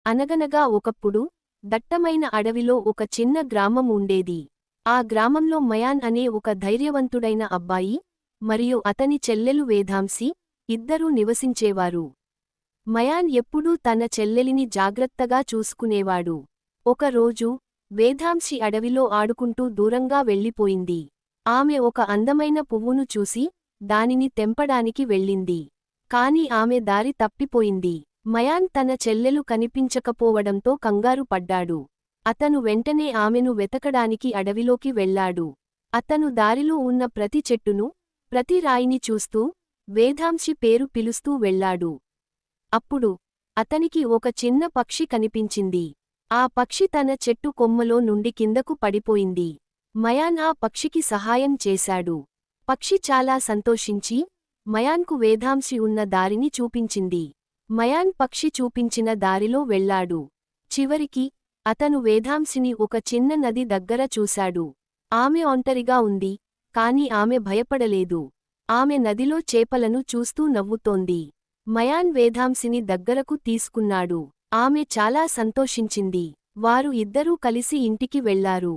అనగనగా ఒకప్పుడు దట్టమైన అడవిలో ఒక చిన్న గ్రామం ఉండేది. ఆ గ్రామంలో మయాన్ అనే ఒక ధైర్యవంతుడైన అబ్బాయి మరియు అతని చెల్లెలు వేదాంశి ఇద్దరూ నివసించేవారు. మయాన్ ఎప్పుడూ తన చెల్లెలిని జాగ్రత్తగా చూసుకునేవాడు. ఒకరోజు వేదాంశి అడవిలో ఆడుకుంటూ దూరంగా వెళ్ళిపోయింది. ఆమె ఒక అందమైన పువ్వును చూసి దానిని తెంపడానికి వెళ్ళింది. కాని ఆమె దారి తప్పిపోయింది. మయాన్ తన చెల్లెలు కనిపించకపోవడంతో కంగారు పడ్డాడు. అతను వెంటనే ఆమెను వెతకడానికి అడవిలోకి వెళ్ళాడు. అతను దారిలో ఉన్న ప్రతి చెట్టును, ప్రతి రాయిని చూస్తూ వేదాంశి పేరు పిలుస్తూ వెళ్ళాడు. అప్పుడు అతనికి ఒక చిన్న పక్షి కనిపించింది. ఆ పక్షి తన చెట్టు కొమ్మలో నుండి కిందకు పడిపోయింది. మయాన్ ఆ పక్షికి సహాయం చేశాడు. పక్షి చాలా సంతోషించి మయాన్కు వేదాంశి ఉన్న దారిని చూపించింది. మయాన్ పక్షి చూపించిన దారిలో వెళ్ళాడు. చివరికి అతను వేదాంశిని ఒక చిన్న నది దగ్గర చూశాడు. ఆమె ఒంటరిగా ఉంది, కాని ఆమె భయపడలేదు. ఆమె నదిలో చేపలను చూస్తూ నవ్వుతోంది. మయాన్ వేదాంశిని దగ్గరకు తీసుకున్నాడు. ఆమె చాలా సంతోషించింది. వారు ఇద్దరూ కలిసి ఇంటికి వెళ్లారు.